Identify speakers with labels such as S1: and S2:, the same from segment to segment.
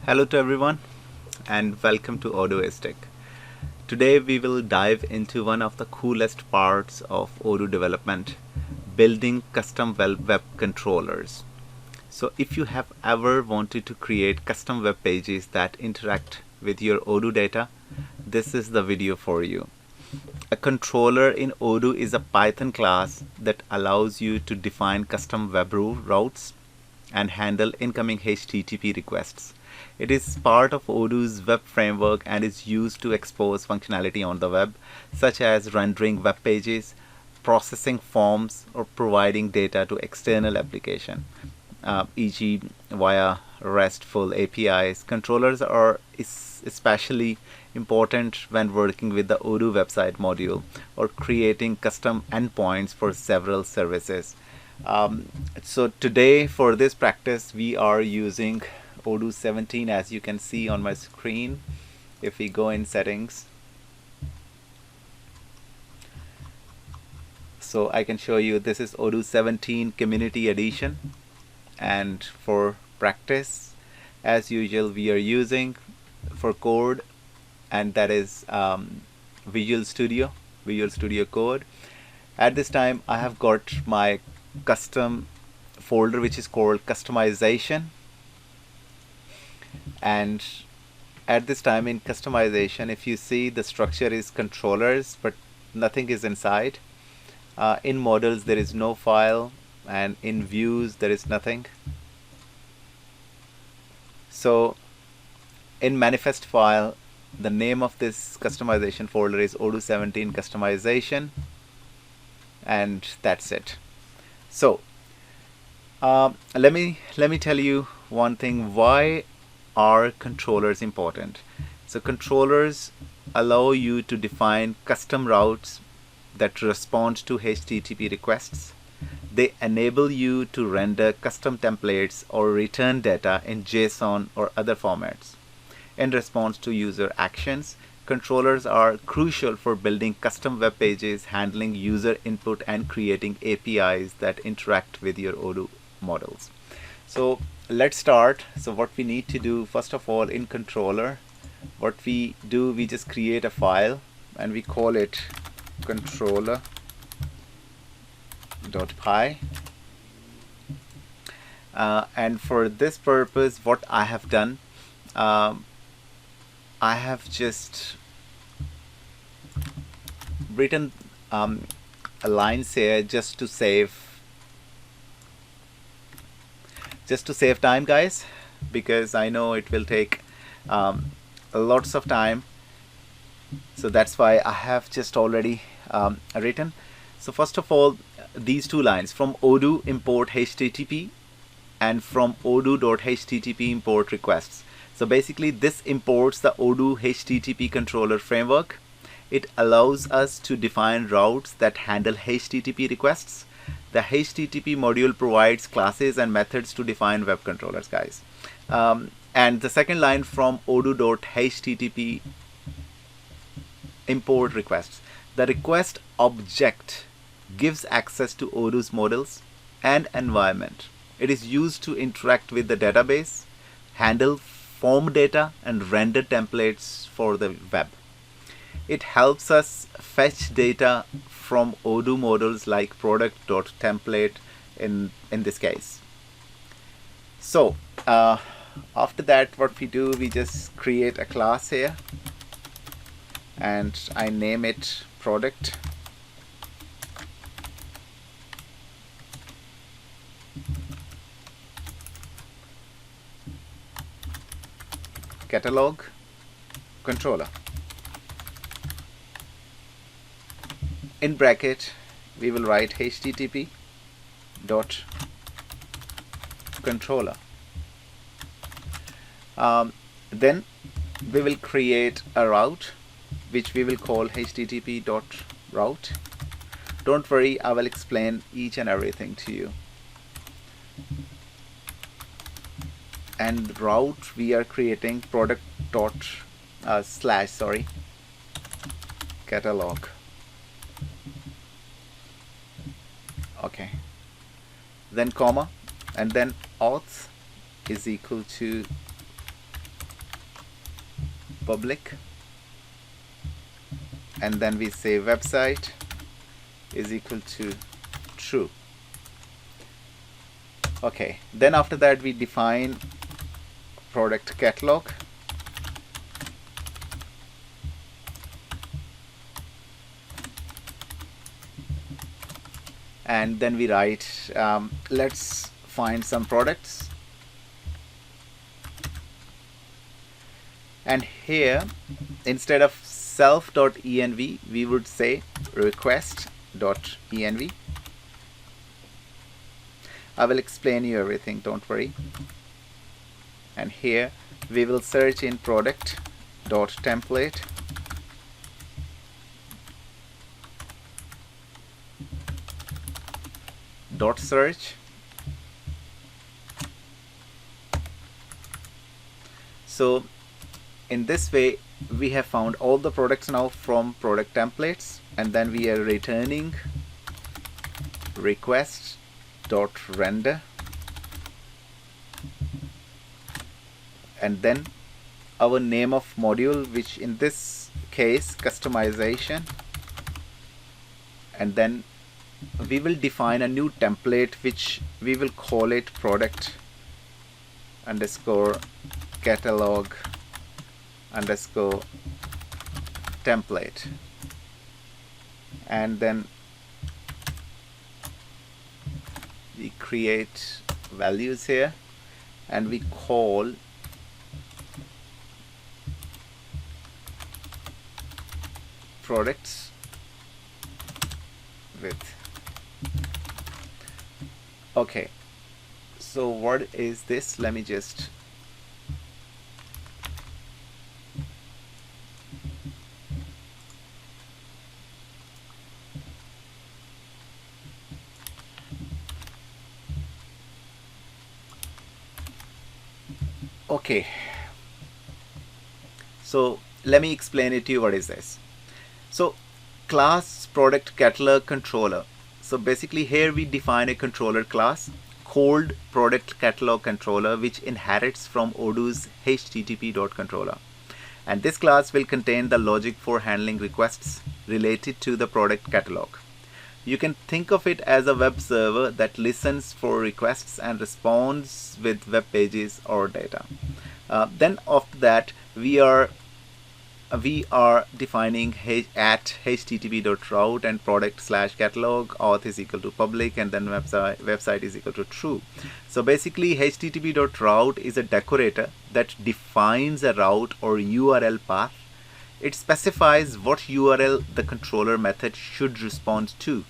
S1: Hello to everyone and welcome to Odoo. Today we will dive into one of the coolest parts of Odoo development, building custom web controllers. So if you have ever wanted to create custom web pages that interact with your Odoo data, this is the video for you. A controller in Odoo is a Python class that allows you to define custom web routes and handle incoming HTTP requests. It is part of Odoo's web framework and is used to expose functionality on the web, such as rendering web pages, processing forms, or providing data to external application, e.g. via RESTful APIs. Controllers are especially important when working with the Odoo website module or creating custom endpoints for several services. So today for this practice we are using Odoo 17, as you can see on my screen. If we go in settings, so I can show you this is Odoo 17 Community Edition, and for practice as usual we are using for code, and that is Visual Studio Code. At this time I have got my custom folder which is called customization, and at this time in customization, if you see, the structure is controllers but nothing is inside. In models there is no file, and in views there is nothing. So in manifest file, the name of this customization folder is Odoo 17 customization, and that's it. So let me tell you one thing. Why are controllers important? So controllers allow you to define custom routes that respond to HTTP requests. They enable you to render custom templates or return data in JSON or other formats in response to user actions. Controllers are crucial for building custom web pages, handling user input, and creating APIs that interact with your Odoo models. So let's start. So what we need to do, first of all, in controller, what we do, we just create a file and we call it controller.py. And for this purpose, what I have done, I have just written a lines here just to save time, guys, because I know it will take lots of time. So that's why I have just already written. So first of all, these two lines, from Odoo import HTTP and from Odoo.http import requests. So basically this imports the Odoo HTTP controller framework. It allows us to define routes that handle HTTP requests. The HTTP module provides classes and methods to define web controllers, guys. And the second line, from Odoo.http import requests. The request object gives access to Odoo's models and environment. It is used to interact with the database, handle form data, and render templates for the web. It helps us fetch data from Odoo models like product.template in this case. So after that, what we do, we just create a class here and I name it product. Catalog controller. In bracket we will write HTTP dot controller. Then we will create a route which we will call HTTP dot route. Don't worry, I will explain each and everything to you. And route we are creating product dot catalog. Okay, then comma, and then auth is equal to public, and then we say website is equal to true. Okay, then after that we define product catalog, and then we write let's find some products, and here instead of self.env we would say request.env. I will explain you everything, don't worry. And here we will search in product.template, dot search. So in this way we have found all the products now from product templates, and then we are returning request.render, and then our name of module, which in this case customization, and then we will define a new template which we will call it product underscore catalog underscore template, and then we create values here and we call products with. Okay, so what is this? Let me just okay, so let me explain it to you. What is this? So class product catalog controller. So basically here we define a controller class called product catalog controller, which inherits from Odoo's http.controller, and this class will contain the logic for handling requests related to the product catalog. You can think of it as a web server that listens for requests and responds with web pages or data. Then after that we are defining at http.route and product/catalog auth is equal to public, and then website is equal to true. So basically http.route is a decorator that defines a route or URL path. It specifies what URL the controller method should respond to.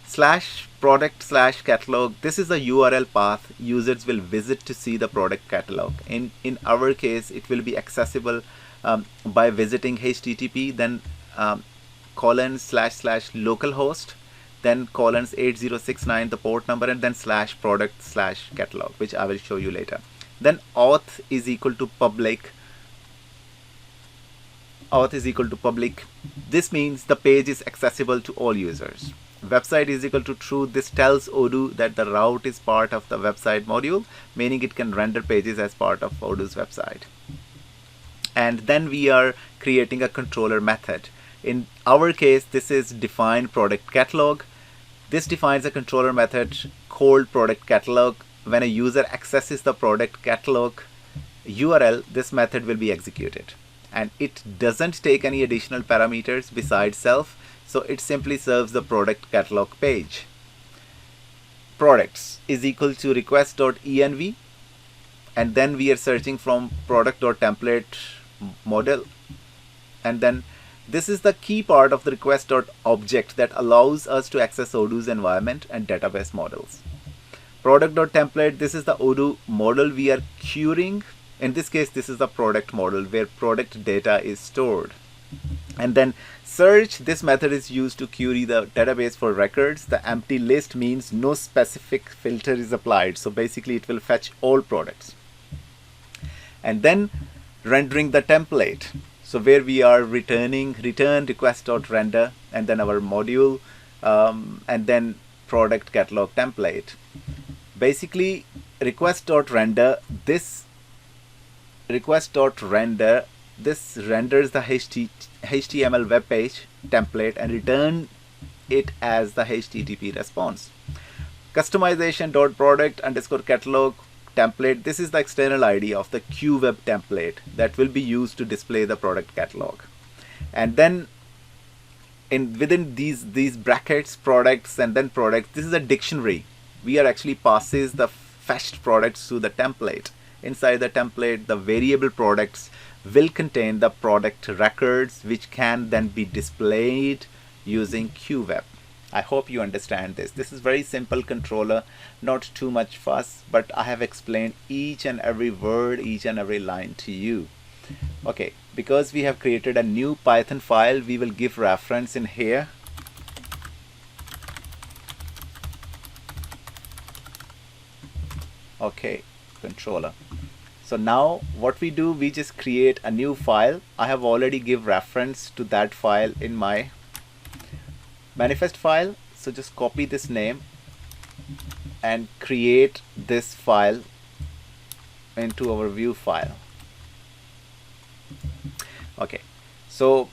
S1: /product/catalog, this is a URL path users will visit to see the product catalog. In our case it will be accessible by visiting http, then ://localhost, then :8069 the port number, and then /product/catalog, which I will show you later. Then auth is equal to public. Auth is equal to public. This means the page is accessible to all users. Website is equal to true. This tells Odoo that the route is part of the website module, meaning it can render pages as part of Odoo's website. And then we are creating a controller method. In our case, this is define product catalog. This defines a controller method called product catalog. When a user accesses the product catalog URL, this method will be executed. And it doesn't take any additional parameters besides self, so it simply serves the product catalog page. Products is equal to request.env, and then we are searching from product.template model, and then this is the key part of the request.object that allows us to access Odoo's environment and database models. Product.template, this is the Odoo model we are querying. In this case, this is the product model where product data is stored. And then search, this method is used to query the database for records. The empty list means no specific filter is applied, so basically it will fetch all products. And then rendering the template, so where we are return request.render, and then our module, and then product catalog template. Basically request.render, this request.render, this renders the HTML web page template and return it as the HTTP response. Customization.product underscore catalog template, this is the external ID of the QWeb template that will be used to display the product catalog. And then within these brackets, products and then products, this is a dictionary. We are actually passes the fetched products to the template. Inside the template, the variable products will contain the product records, which can then be displayed using QWeb. I hope you understand this. This is very simple controller, not too much fuss, but I have explained each and every word, each and every line to you. Okay, because we have created a new Python file, we will give reference in here. Okay, controller. So now what we do, we just create a new file. I have already give reference to that file in my manifest file. So just copy this name and create this file into our view file. Okay, so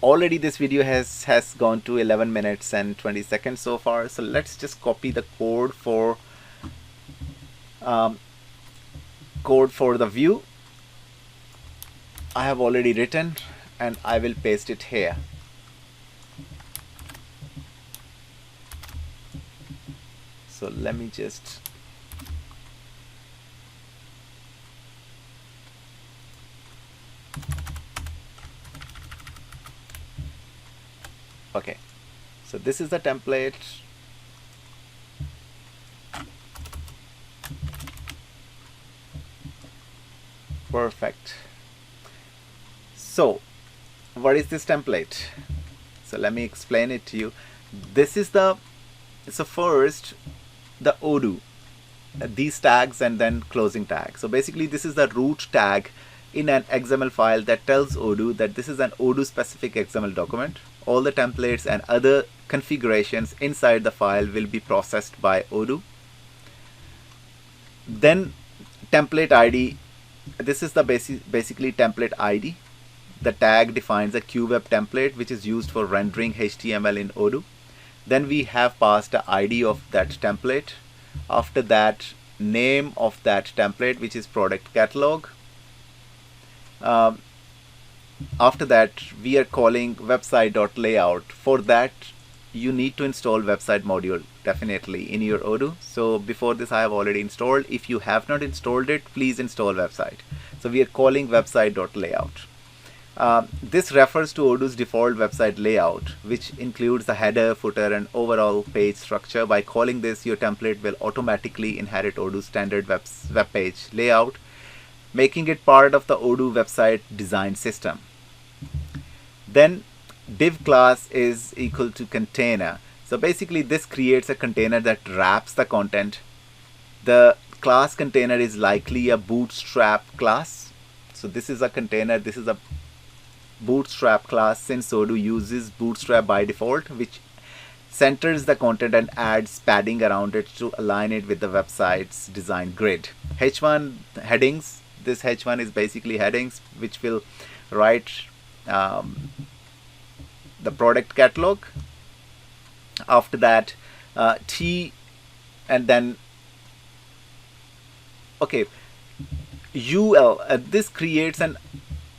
S1: already this video has gone to 11 minutes and 20 seconds so far. So let's just copy the code for the view. I have already written and I will paste it here. So let me just okay, so this is the template. Perfect. So what is this template? So let me explain it to you. This is first the Odoo, these tags and then closing tag. So basically this is the root tag in an XML file that tells Odoo that this is an Odoo specific XML document. All the templates and other configurations inside the file will be processed by Odoo. Then template ID, this is the basically template ID. The tag defines a QWeb template which is used for rendering HTML in Odoo. Then we have passed the ID of that template. After that, name of that template, which is product catalog. After that, we are calling website.layout. For that, you need to install website module definitely in your Odoo. So before this, I have already installed. If you have not installed it, please install website. So we are calling website.layout. This refers to Odoo's default website layout, which includes the header, footer, and overall page structure. By calling this, your template will automatically inherit Odoo's standard web page layout, making it part of the Odoo website design system. Then div class is equal to container. So basically this creates a container that wraps the content. The class container is likely a bootstrap class. So this is a container, this is a bootstrap class, since Odoo uses bootstrap by default, which centers the content and adds padding around it to align it with the website's design grid. H1 headings, this H1 is basically headings which will write the product catalog. After that, T, and then okay, UL, this creates an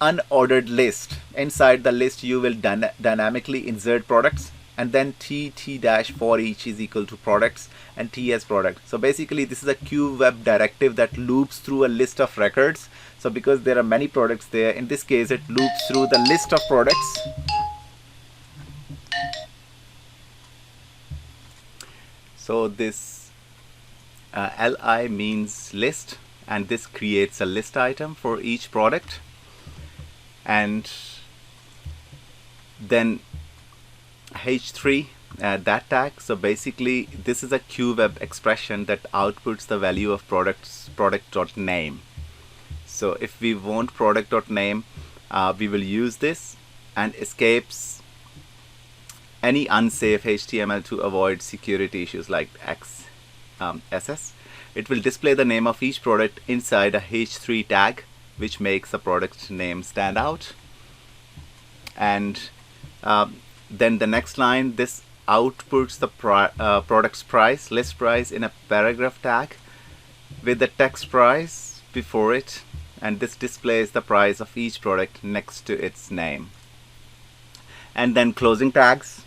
S1: unordered list. Inside the list you will dynamically insert products, and then T dash for each is equal to products and T as product. So basically this is a QWeb directive that loops through a list of records. So because there are many products there, in this case it loops through the list of products. So this li means list, and this creates a list item for each product. And then H3, that tag. So basically this is a QWeb expression that outputs the value of product.name. So if we want product.name, we will use this, and escapes any unsafe HTML to avoid security issues like SCSS. It will display the name of each product inside a H3 tag which makes the product name stand out. And then the next line, this outputs the product's price, list price, in a paragraph tag with the text price before it, and this displays the price of each product next to its name. And then closing tags,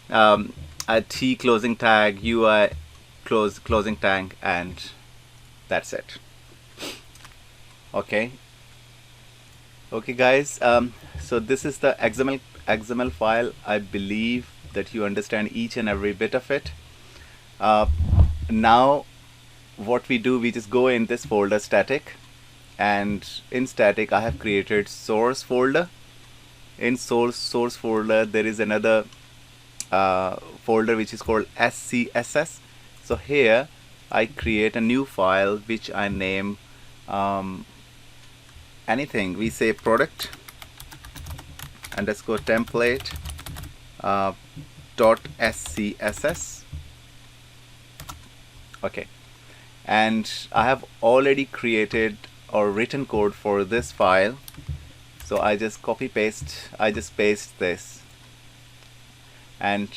S1: a T closing tag, UI closing tag, and that's it. Okay guys, so this is the XML file. I believe that you understand each and every bit of it. Now what we do, we just go in this folder static, and in static I have created source folder. In source folder there is another folder which is called SCSS. So here I create a new file which I name anything. We say product underscore template dot SCSS. Okay, and I have already created or written code for this file, so I just paste this, and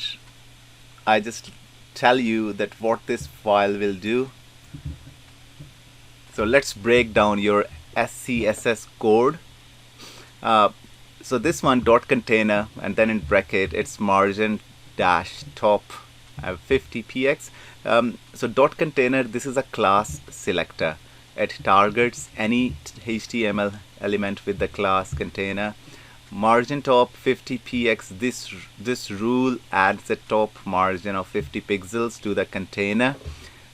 S1: I just tell you that what this file will do. So let's break down your SCSS code. So this one, dot container, and then in bracket it's margin dash top 50px. So dot container, this is a class selector. It targets any HTML element with the class container. Margin top 50px, this rule adds a top margin of 50 pixels to the container.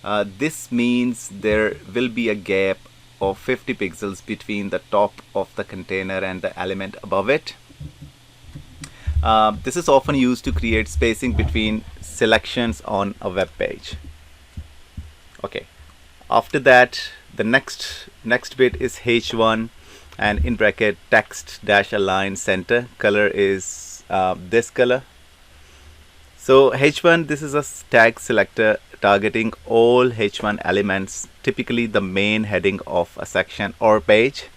S1: This means there will be a gap of 50 pixels between the top of the container and the element above it. This is often used to create spacing between selections on a web page. Okay, after that the next bit is h1, and in bracket text dash align center. Color is this color. So h1, this is a tag selector targeting all h1 elements, typically the main heading of a section or page.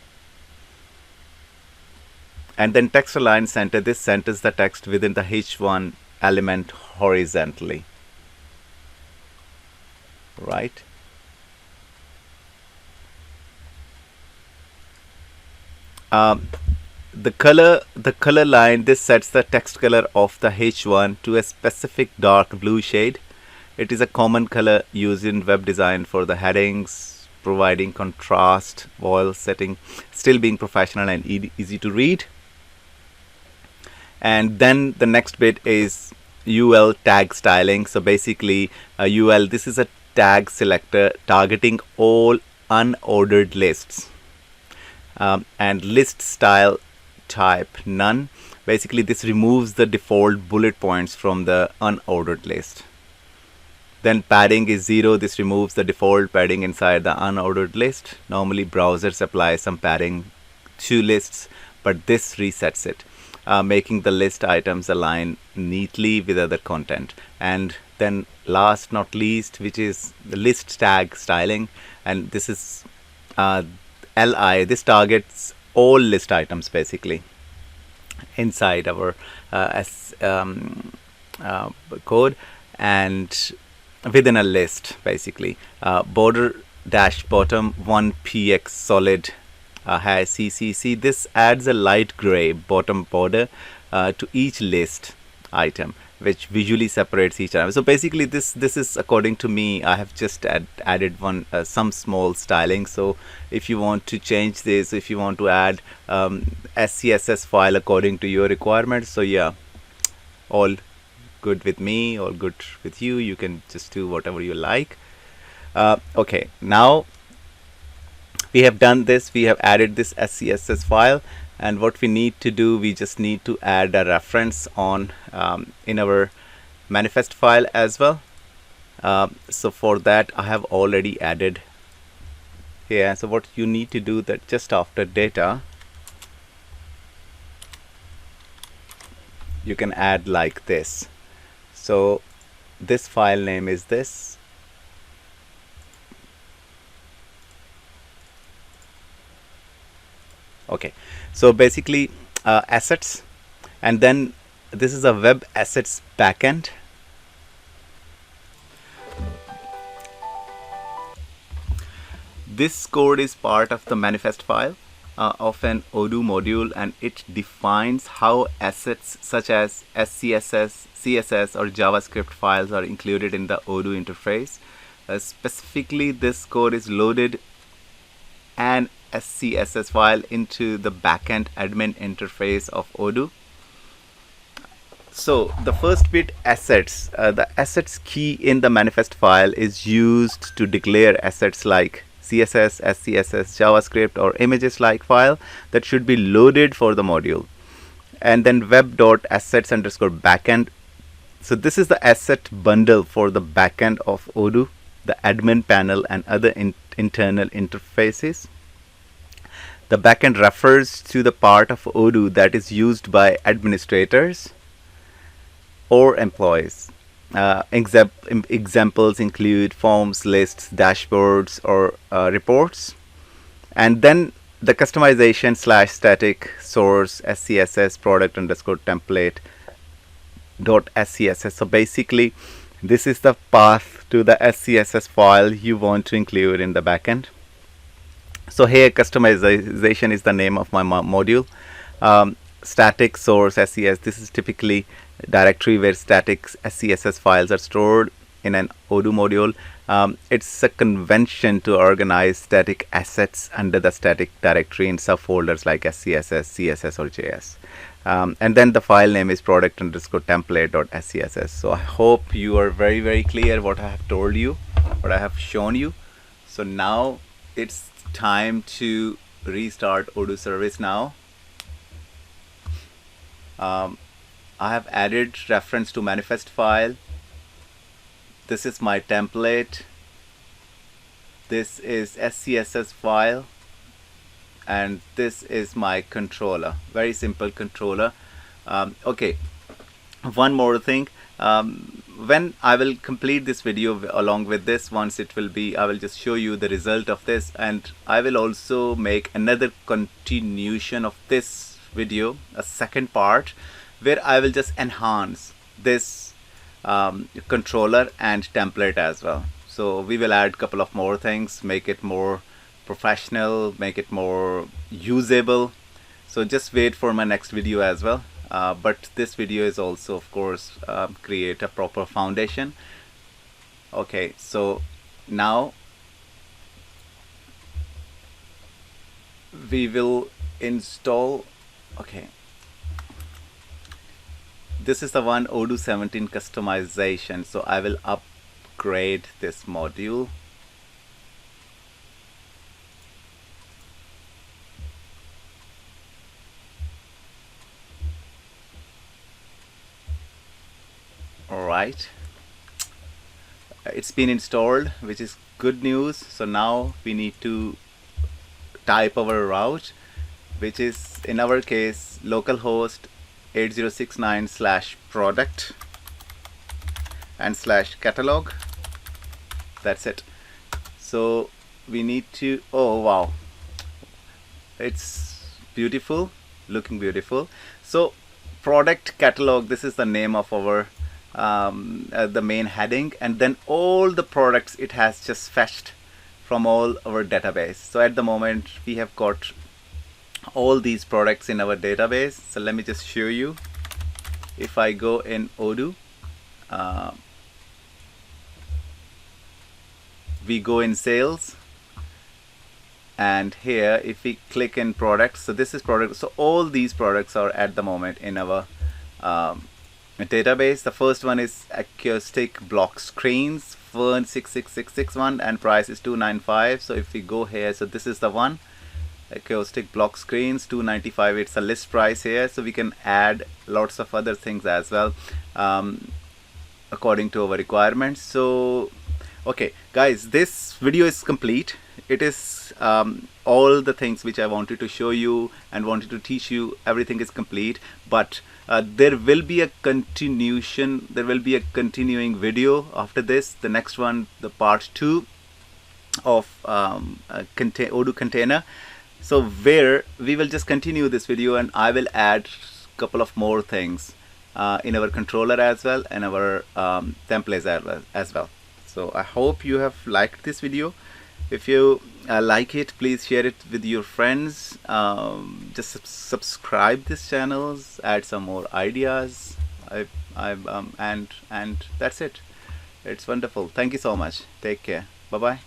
S1: And then text align center, this centers the text within the h1 element horizontally, right? The color line, this sets the text color of the h1 to a specific dark blue shade. It is a common color used in web design for the headings, providing contrast while still being professional and easy to read. And then the next bit is UL tag styling. So basically UL, this is a tag selector targeting all unordered lists, and list style type none. Basically this removes the default bullet points from the unordered list. Then padding is 0. This removes the default padding inside the unordered list. Normally browsers apply some padding to lists, but this resets it, making the list items align neatly with other content. And then last not least, which is the list tag styling, and this is LI. This targets all list items basically inside our code and within a list basically. Border dash bottom 1px solid has CCC. This adds a light gray bottom border to each list item, which visually separates each item. So basically this is, according to me, I have just added some small styling. So if you want to change this, if you want to add SCSS file according to your requirements, so yeah, all good with me, all good with you. You can just do whatever you like. Okay, now we have done this. We have added this SCSS file, and what we need to do, we just need to add a reference on in our manifest file as well. So for that I have already added here. So what you need to do, that just after data you can add like this. So this file name is this, Okay, so basically assets, and then this is a web assets backend. This code is part of the manifest file of an Odoo module, and it defines how assets such as SCSS, CSS, or JavaScript files are included in the Odoo interface. Specifically, this code is loaded an SCSS file into the backend admin interface of Odoo. So the first bit, assets, the assets key in the manifest file is used to declare assets like CSS, SCSS, JavaScript, or images like file that should be loaded for the module. And then web.assets underscore backend. So this is the asset bundle for the backend of Odoo, the admin panel, and other internal interfaces. The backend refers to the part of Odoo that is used by administrators or employees. Examples include forms, lists, dashboards, or reports. And then the customization / static source SCSS product underscore template dot SCSS. So basically, this is the path to the SCSS file you want to include in the backend. So here, customization is the name of my module. Static source SCSS, this is typically a directory where static SCSS files are stored in an Odoo module. It's a convention to organize static assets under the static directory in subfolders like SCSS, CSS, or JS. And then the file name is product underscore template dot SCSS. So I hope you are very, very clear what I have told you, what I have shown you. So now it's time to restart Odoo service now. I have added reference to manifest file. This is my template. This is SCSS file, and this is my controller. Very simple controller. Okay, one more thing. When I will complete this video along with this, once it will be, I will just show you the result of this, and I will also make another continuation of this video, a second part, where I will just enhance this controller and template as well. So we will add a couple of more things, make it more professional, make it more usable. So just wait for my next video as well. But this video is also, of course, create a proper foundation. Okay, so now we will install. Okay, this is the one, Odoo 17 customization. So I will upgrade this module. Alright, it's been installed, which is good news. So now we need to type our route, which is in our case localhost 8069/product and /catalog. That's it. So we need to, oh wow, it's beautiful, looking beautiful. So product catalog, this is the name of our the main heading, and then all the products it has just fetched from all our database. So at the moment we have got all these products in our database. So let me just show you. If I go in Odoo, we go in sales, and here if we click in products, so this is product. So all these products are at the moment in our database. The first one is acoustic block screens, Fern 66661, and price is $295. So if we go here, so this is the one, acoustic block screens, $295. It's a list price here. So we can add lots of other things as well according to our requirements. So okay guys, this video is complete. It is all the things which I wanted to show you and wanted to teach you, everything is complete. But there will be a continuation, there will be a continuing video after this, the next one, the part 2 of Odoo container. So where we will just continue this video, and I will add couple of more things in our controller as well, and our templates as well. So I hope you have liked this video. If you like it, please share it with your friends. Just subscribe this channels, add some more ideas. And that's it. It's wonderful. Thank you so much. Take care. Bye bye.